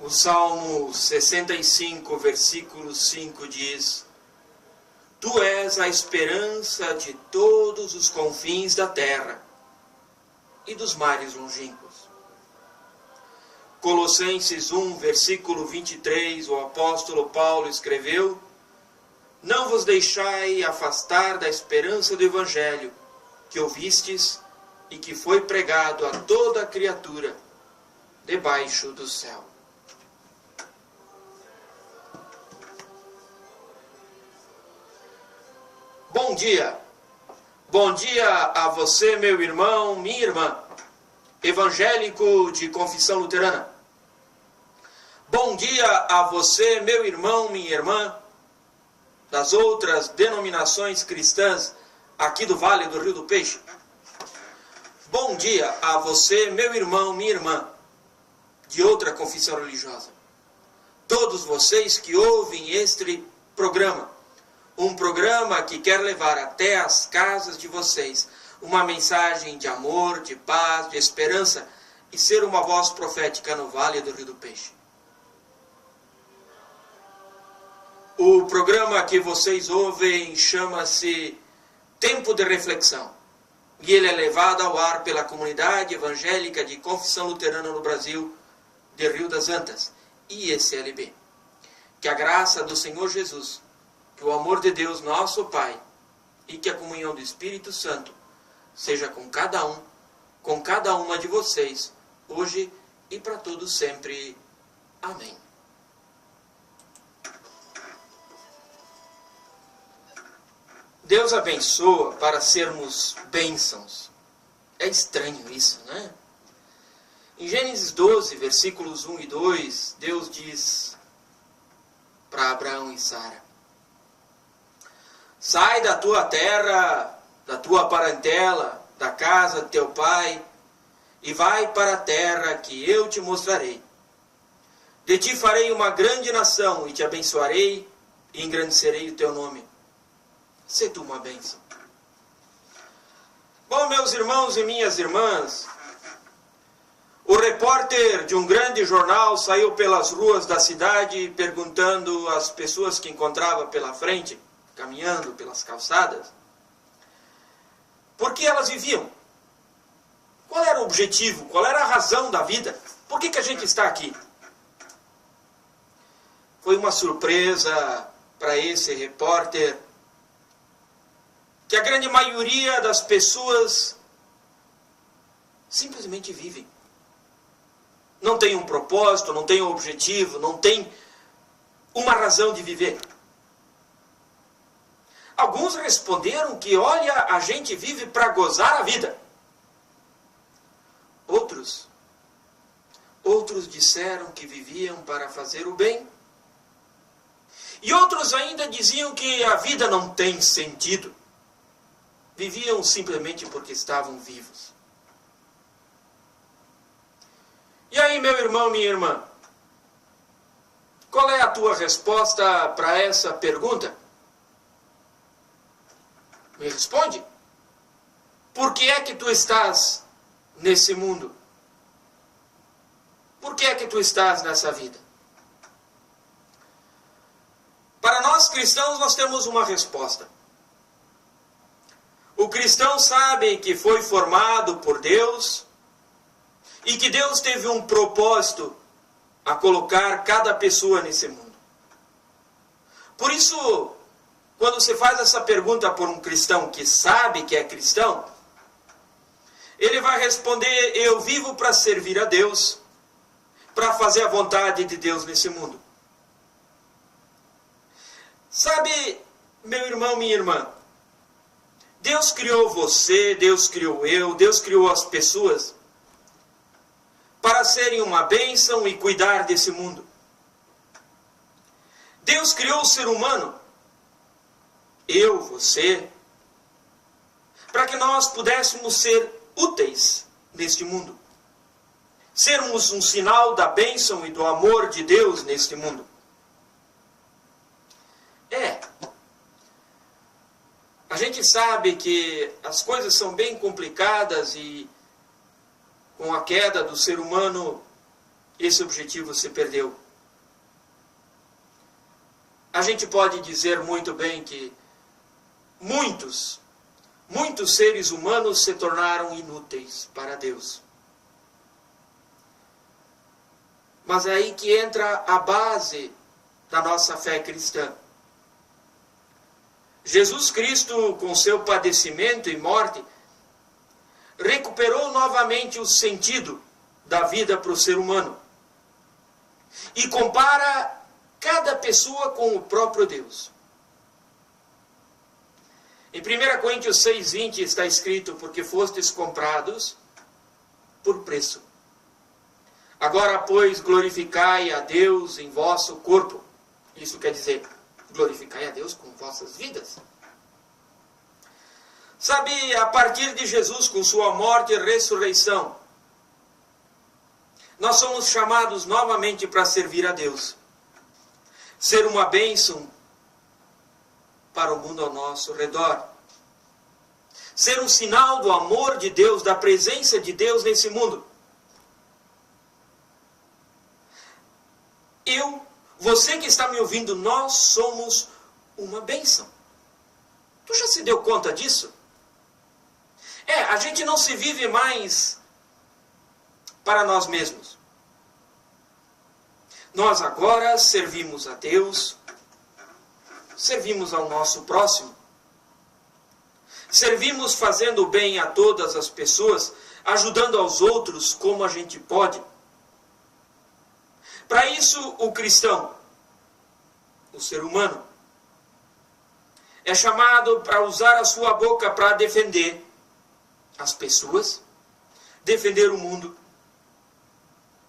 O Salmo 65, versículo 5 diz: Tu és a esperança de todos os confins da terra e dos mares longínquos. Colossenses 1, versículo 23, o apóstolo Paulo escreveu: Não vos deixai afastar da esperança do Evangelho, que ouvistes e que foi pregado a toda a criatura debaixo do céu. Bom dia! Bom dia a você, meu irmão, minha irmã, evangélico de confissão luterana. Bom dia a você, meu irmão, minha irmã, das outras denominações cristãs aqui do Vale do Rio do Peixe. Bom dia a você, meu irmão, minha irmã, de outra confissão religiosa. Todos vocês que ouvem este programa. Um programa que quer levar até as casas de vocês uma mensagem de amor, de paz, de esperança e ser uma voz profética no Vale do Rio do Peixe. O programa que vocês ouvem chama-se Tempo de Reflexão e ele é levado ao ar pela comunidade evangélica de confissão luterana no Brasil, de Rio das Antas, IECLB. Que a graça do Senhor Jesus, que o amor de Deus, nosso Pai, e que a comunhão do Espírito Santo seja com cada uma de vocês, hoje e para todos sempre. Amém. Deus abençoa para sermos bênçãos. É estranho isso, né? Em Gênesis 12, versículos 1 e 2, Deus diz para Abraão e Sara: Sai da tua terra, da tua parentela, da casa de teu pai, e vai para a terra que eu te mostrarei. De ti farei uma grande nação, e te abençoarei, e engrandecerei o teu nome. Sê tu uma bênção. Bom, meus irmãos e minhas irmãs, o repórter de um grande jornal saiu pelas ruas da cidade perguntando às pessoas que encontrava pela frente, caminhando pelas calçadas, por que elas viviam? Qual era o objetivo? Qual era a razão da vida? Por que a gente está aqui? Foi uma surpresa para esse repórter que a grande maioria das pessoas simplesmente vivem. Não tem um propósito, não tem um objetivo, não tem uma razão de viver. Alguns responderam que, olha, a gente vive para gozar a vida. Outros disseram que viviam para fazer o bem. E outros ainda diziam que a vida não tem sentido. Viviam simplesmente porque estavam vivos. E aí, meu irmão, minha irmã, qual é a tua resposta para essa pergunta? Me responde. Por que é que tu estás nesse mundo? Por que é que tu estás nessa vida? Para nós cristãos, nós temos uma resposta. O cristão sabe que foi formado por Deus e que Deus teve um propósito a colocar cada pessoa nesse mundo. Por isso, quando você faz essa pergunta por um cristão que sabe que é cristão, ele vai responder: eu vivo para servir a Deus, para fazer a vontade de Deus nesse mundo. Sabe, meu irmão, minha irmã, Deus criou você, Deus criou eu, Deus criou as pessoas para serem uma bênção e cuidar desse mundo. Deus criou o ser humano, eu, você, para que nós pudéssemos ser úteis neste mundo. Sermos um sinal da bênção e do amor de Deus neste mundo. A gente sabe que as coisas são bem complicadas e com a queda do ser humano esse objetivo se perdeu. A gente pode dizer muito bem que muitos seres humanos se tornaram inúteis para Deus. Mas é aí que entra a base da nossa fé cristã. Jesus Cristo, com seu padecimento e morte, recuperou novamente o sentido da vida para o ser humano. E compara cada pessoa com o próprio Deus. Em 1 Coríntios 6,20 está escrito: porque fostes comprados por preço. Agora, pois, glorificai a Deus em vosso corpo. Isso quer dizer, glorificai a Deus com vossas vidas. Sabe, a partir de Jesus, com sua morte e ressurreição, nós somos chamados novamente para servir a Deus. Ser uma bênção para o mundo ao nosso redor. Ser um sinal do amor de Deus, da presença de Deus nesse mundo. Você que está me ouvindo, nós somos uma bênção. Tu já se deu conta disso? A gente não se vive mais para nós mesmos. Nós agora servimos a Deus, servimos ao nosso próximo, servimos fazendo o bem a todas as pessoas, ajudando aos outros como a gente pode. Para isso, o cristão, o ser humano, é chamado para usar a sua boca para defender as pessoas, defender o mundo,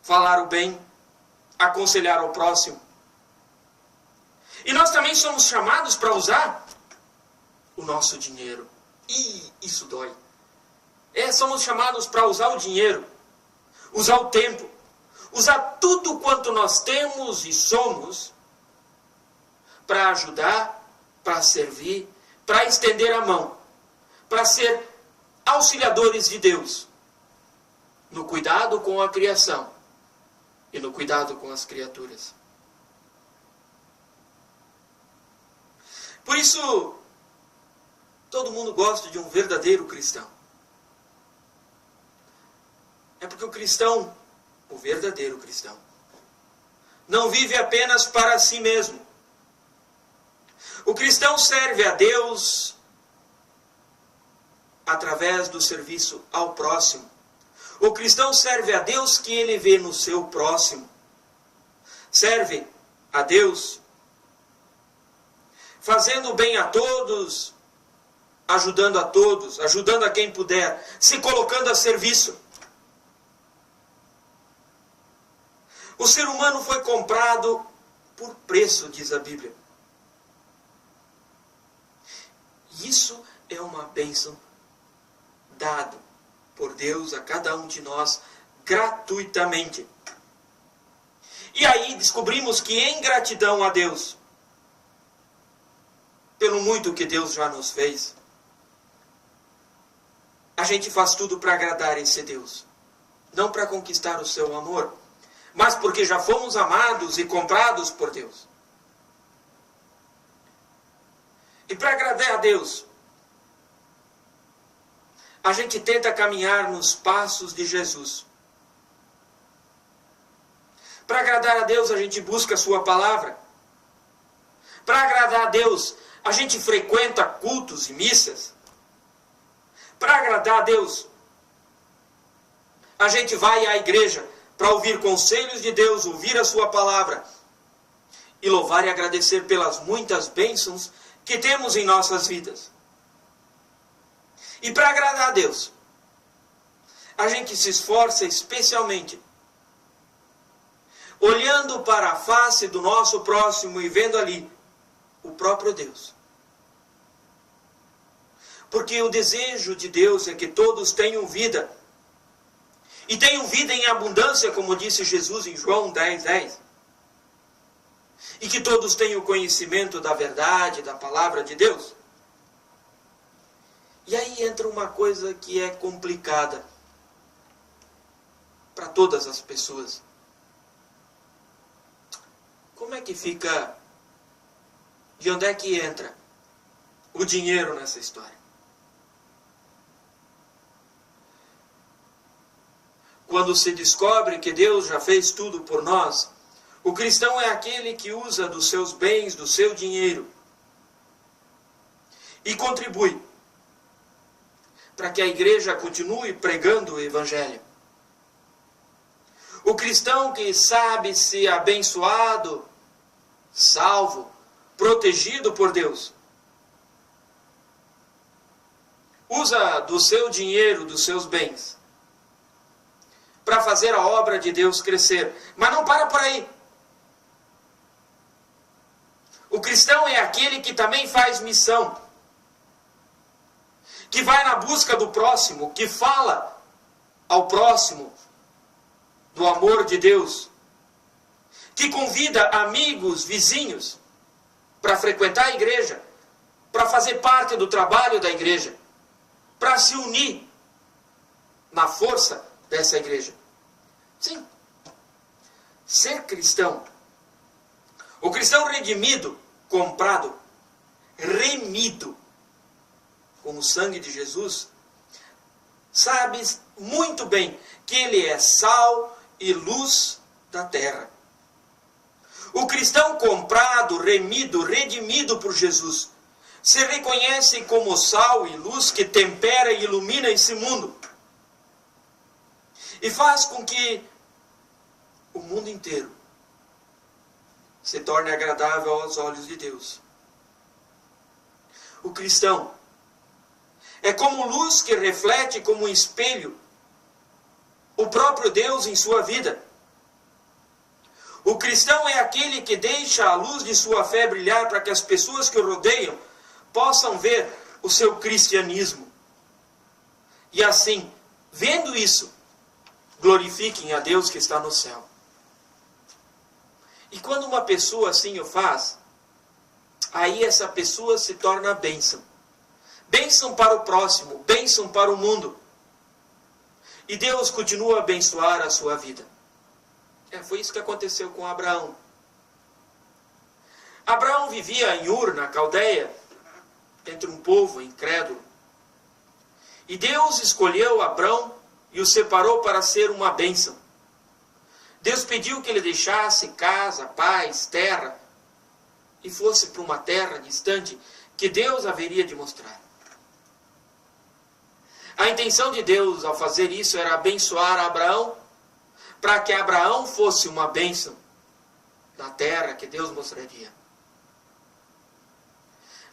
falar o bem, aconselhar ao próximo. E nós também somos chamados para usar o nosso dinheiro. E isso dói. Somos chamados para usar o dinheiro, usar o tempo, usar tudo quanto nós temos e somos para ajudar, para servir, para estender a mão, para ser auxiliadores de Deus no cuidado com a criação e no cuidado com as criaturas. Por isso, todo mundo gosta de um verdadeiro cristão. É porque o cristão, o verdadeiro cristão, não vive apenas para si mesmo. O cristão serve a Deus através do serviço ao próximo. O cristão serve a Deus que ele vê no seu próximo. Serve a Deus fazendo bem a todos, ajudando a todos, ajudando a quem puder, se colocando a serviço. O ser humano foi comprado por preço, diz a Bíblia. Isso é uma bênção dada por Deus a cada um de nós gratuitamente. E aí descobrimos que em gratidão a Deus, pelo muito que Deus já nos fez, a gente faz tudo para agradar esse Deus. Não para conquistar o seu amor, mas porque já fomos amados e comprados por Deus. E para agradar a Deus, a gente tenta caminhar nos passos de Jesus. Para agradar a Deus, a gente busca a sua palavra. Para agradar a Deus, a gente frequenta cultos e missas. Para agradar a Deus, a gente vai à igreja para ouvir conselhos de Deus, ouvir a sua palavra e louvar e agradecer pelas muitas bênçãos que temos em nossas vidas. E para agradar a Deus, a gente se esforça especialmente olhando para a face do nosso próximo e vendo ali o próprio Deus. Porque o desejo de Deus é que todos tenham vida. E tenham vida em abundância, como disse Jesus em João 10:10. E que todos tenham conhecimento da verdade, da palavra de Deus. E aí entra uma coisa que é complicada para todas as pessoas. como é que fica, de onde é que entra o dinheiro nessa história? Quando se descobre que Deus já fez tudo por nós, o cristão é aquele que usa dos seus bens, do seu dinheiro, e contribui para que a igreja continue pregando o evangelho. O cristão que sabe se abençoado, salvo, protegido por Deus, usa do seu dinheiro, dos seus bens, para fazer a obra de Deus crescer. Mas não para por aí. O cristão é aquele que também faz missão, que vai na busca do próximo, que fala ao próximo do amor de Deus, que convida amigos, vizinhos, para frequentar a igreja, para fazer parte do trabalho da igreja, para se unir na força dessa igreja. Sim, ser cristão, o cristão redimido, comprado, remido com o sangue de Jesus, sabe muito bem que ele é sal e luz da terra. O cristão comprado, remido, redimido por Jesus, se reconhece como sal e luz que tempera e ilumina esse mundo. E faz com que o mundo inteiro se torne agradável aos olhos de Deus. O cristão é como luz que reflete como um espelho o próprio Deus em sua vida. O cristão é aquele que deixa a luz de sua fé brilhar para que as pessoas que o rodeiam possam ver o seu cristianismo. E assim, vendo isso, glorifiquem a Deus que está no céu. E quando uma pessoa assim o faz, aí essa pessoa se torna bênção. Bênção para o próximo, bênção para o mundo. E Deus continua a abençoar a sua vida. Foi isso que aconteceu com Abraão. Abraão vivia em Ur, na Caldeia, entre um povo incrédulo. E Deus escolheu Abraão e o separou para ser uma bênção. Deus pediu que ele deixasse casa, paz, terra, e fosse para uma terra distante que Deus haveria de mostrar. A intenção de Deus ao fazer isso era abençoar Abraão, para que Abraão fosse uma bênção na terra que Deus mostraria.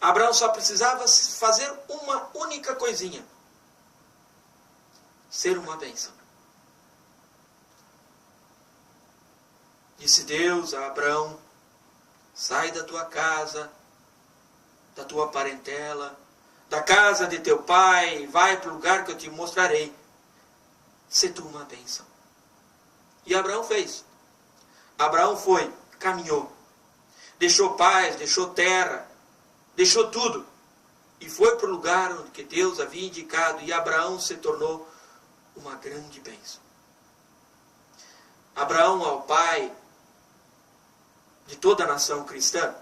Abraão só precisava fazer uma única coisinha: ser uma bênção. Disse Deus a Abraão: sai da tua casa, da tua parentela, da casa de teu pai, vai para o lugar que eu te mostrarei. Se tu uma bênção. E Abraão fez. Abraão foi, caminhou, deixou paz, deixou terra, deixou tudo, e foi para o lugar onde que Deus havia indicado, e Abraão se tornou uma grande bênção. Abraão, ao pai de toda a nação cristã,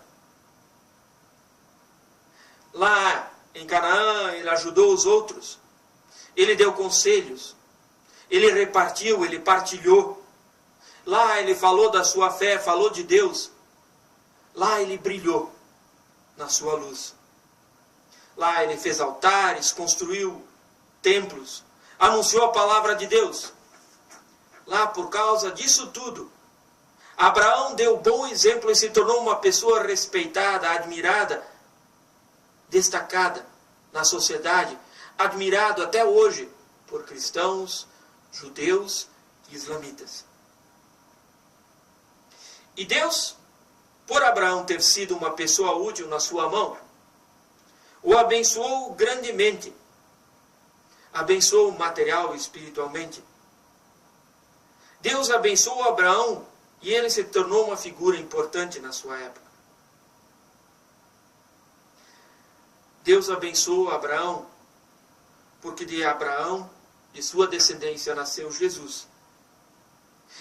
lá em Canaã, ele ajudou os outros, ele deu conselhos, ele repartiu, ele partilhou. Lá ele falou da sua fé, falou de Deus. Lá ele brilhou na sua luz. Lá ele fez altares, construiu templos, anunciou a palavra de Deus. Lá, por causa disso tudo, Abraão deu bom exemplo e se tornou uma pessoa respeitada, admirada, destacada na sociedade, admirado até hoje por cristãos, judeus e islamitas. E Deus, por Abraão ter sido uma pessoa útil na sua mão, o abençoou grandemente. Abençoou material e espiritualmente. Deus abençoou Abraão e ele se tornou uma figura importante na sua época. Deus abençoou Abraão porque de Abraão, de sua descendência, nasceu Jesus.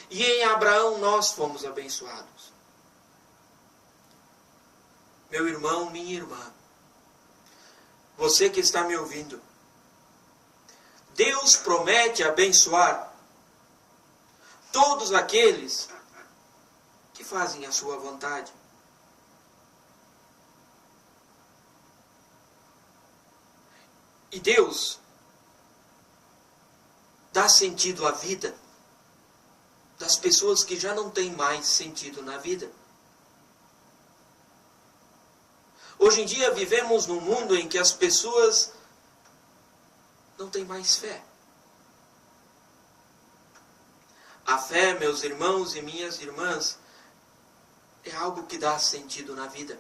E em Abraão nós fomos abençoados. meu irmão, minha irmã, você que está me ouvindo, Deus promete abençoar todos aqueles que fazem a sua vontade. E Deus dá sentido à vida das pessoas que já não têm mais sentido na vida. Hoje em dia vivemos num mundo em que as pessoas não têm mais fé. A fé, meus irmãos e minhas irmãs, é algo que dá sentido na vida.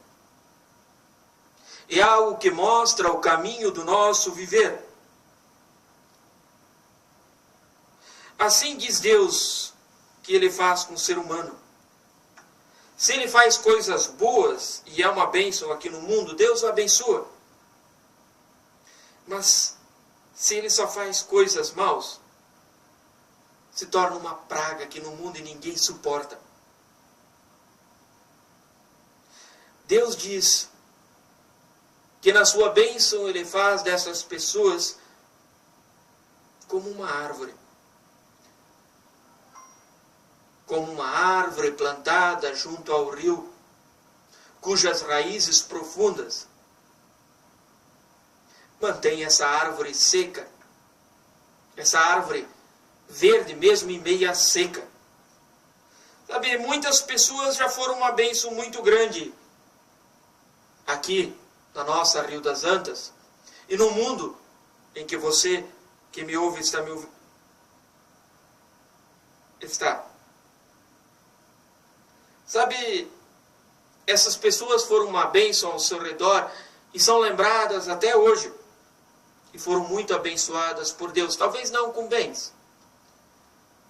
É algo que mostra o caminho do nosso viver. Assim diz Deus que Ele faz com o ser humano. Se Ele faz coisas boas e é uma bênção aqui no mundo, Deus o abençoa. Mas se Ele só faz coisas maus, se torna uma praga aqui no mundo e ninguém suporta. Deus diz que na sua bênção Ele faz dessas pessoas como uma árvore. Como uma árvore plantada junto ao rio, cujas raízes profundas mantêm essa árvore seca, essa árvore verde mesmo em meia seca. Sabe, muitas pessoas já foram uma bênção muito grande aqui na nossa Rio das Antas e no mundo em que você que me ouve está me ouvindo. Sabe, essas pessoas foram uma bênção ao seu redor e são lembradas até hoje. E foram muito abençoadas por Deus. Talvez não com bens,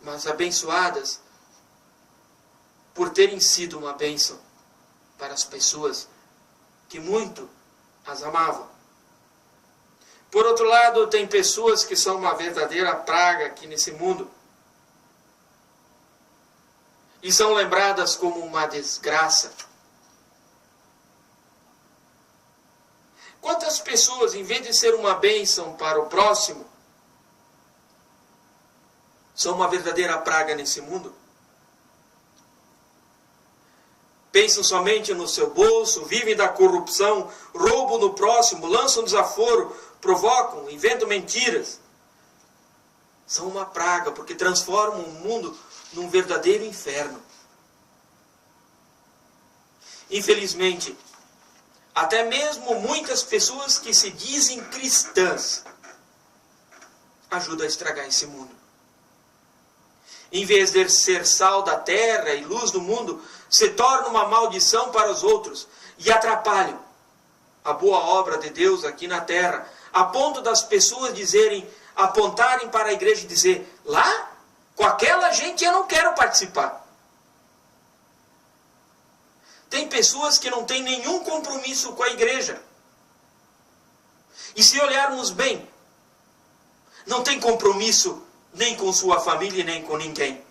mas abençoadas por terem sido uma bênção para as pessoas que muito as amavam. Por outro lado, tem pessoas que são uma verdadeira praga aqui nesse mundo. E são lembradas como uma desgraça. Quantas pessoas, em vez de ser uma bênção para o próximo, são uma verdadeira praga nesse mundo? Pensam somente no seu bolso, vivem da corrupção, roubam no próximo, lançam desaforo, provocam, inventam mentiras. São uma praga porque transformam o mundo num verdadeiro inferno. Infelizmente, até mesmo muitas pessoas que se dizem cristãs ajudam a estragar esse mundo. Em vez de ser sal da terra e luz do mundo, se tornam uma maldição para os outros e atrapalham a boa obra de Deus aqui na terra, a ponto das pessoas apontarem para a igreja e dizer: lá, com aquela gente eu não quero participar. Tem pessoas que não têm nenhum compromisso com a igreja. E se olharmos bem, não tem compromisso nem com sua família, nem com ninguém.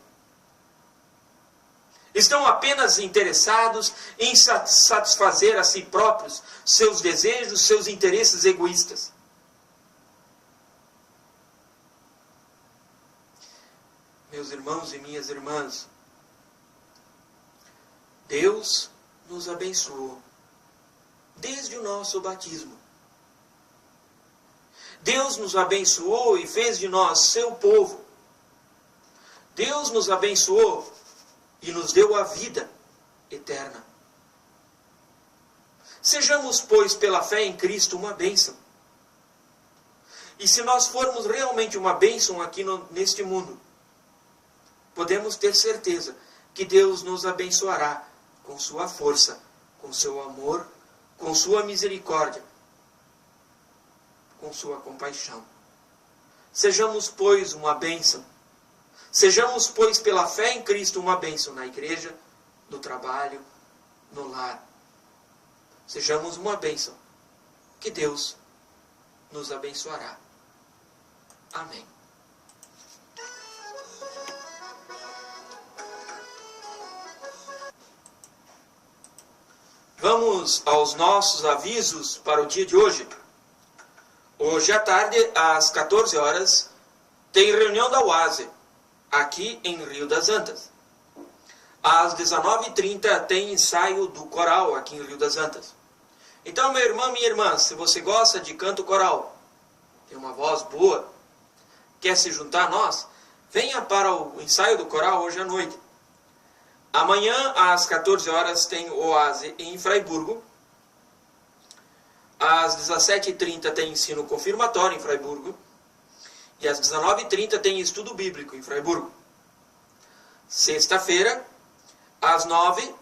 Estão apenas interessados em satisfazer a si próprios, seus desejos, seus interesses egoístas. Meus irmãos e minhas irmãs, Deus nos abençoou desde o nosso batismo. Deus nos abençoou e fez de nós seu povo. Deus nos abençoou e nos deu a vida eterna. Sejamos, pois, pela fé em Cristo, uma bênção. E se nós formos realmente uma bênção aqui neste mundo, podemos ter certeza que Deus nos abençoará com sua força, com seu amor, com sua misericórdia, com sua compaixão. Sejamos, pois, uma bênção. Sejamos, pois, pela fé em Cristo, uma bênção na igreja, no trabalho, no lar. Sejamos uma bênção, que Deus nos abençoará. Amém. Vamos aos nossos avisos para o dia de hoje. Hoje à tarde, às 14 horas, tem reunião da UASE, aqui em Rio das Antas. Às 19h30 tem ensaio do coral aqui em Rio das Antas. Então, meu irmão, minha irmã, se você gosta de canto coral, tem uma voz boa, quer se juntar a nós, venha para o ensaio do coral hoje à noite. Amanhã, às 14 horas, tem OASE em Fraiburgo. Às 17h30 tem ensino confirmatório em Fraiburgo. E às 19h30 tem estudo bíblico em Fraiburgo. Sexta-feira, às 9h,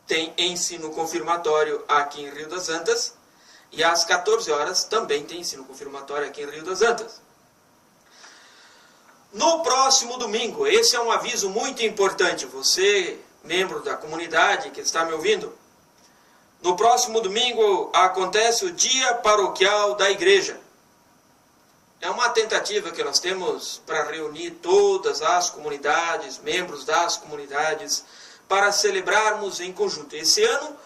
tem ensino confirmatório aqui em Rio das Antas. E às 14 horas também tem ensino confirmatório aqui em Rio das Antas. No próximo domingo, esse é um aviso muito importante, você, membro da comunidade que está me ouvindo, no próximo domingo acontece o Dia Paroquial da Igreja. É uma tentativa que nós temos para reunir todas as comunidades, membros das comunidades, para celebrarmos em conjunto. Esse ano,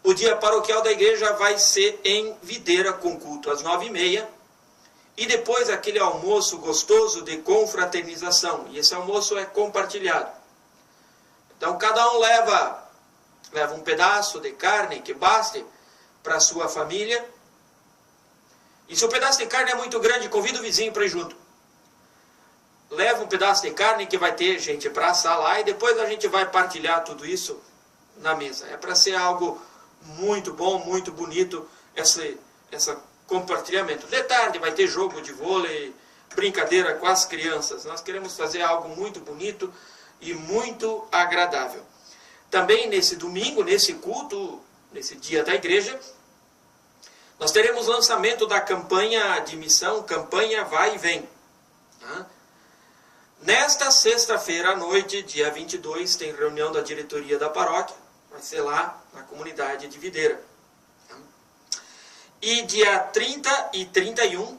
o Dia Paroquial da Igreja vai ser em Videira, com culto às 9h30, e depois aquele almoço gostoso de confraternização. E esse almoço é compartilhado. Então cada um leva um pedaço de carne que baste para a sua família. E se o pedaço de carne é muito grande, convida o vizinho para ir junto. Leva um pedaço de carne que vai ter gente para assar lá e depois a gente vai partilhar tudo isso na mesa. É para ser algo muito bom, muito bonito, esse compartilhamento. De tarde vai ter jogo de vôlei, brincadeira com as crianças. Nós queremos fazer algo muito bonito e muito agradável. Também nesse domingo, nesse culto, nesse dia da igreja, nós teremos lançamento da campanha de missão, campanha Vai e Vem. Nesta sexta-feira à noite, dia 22, tem reunião da diretoria da paróquia, vai ser lá na comunidade de Videira. E dia 30 e 31,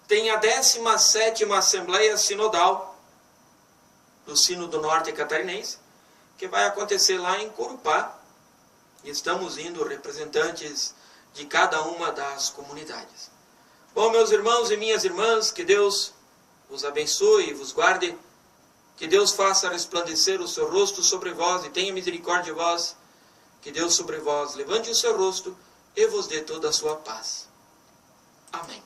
tem a 17ª Assembleia Sinodal do Sínodo Norte Catarinense, que vai acontecer lá em Corupá. E estamos indo representantes de cada uma das comunidades. Bom, meus irmãos e minhas irmãs, que Deus vos abençoe e vos guarde, que Deus faça resplandecer o seu rosto sobre vós e tenha misericórdia de vós, que Deus sobre vós levante o seu rosto e vos dê toda a sua paz. Amém.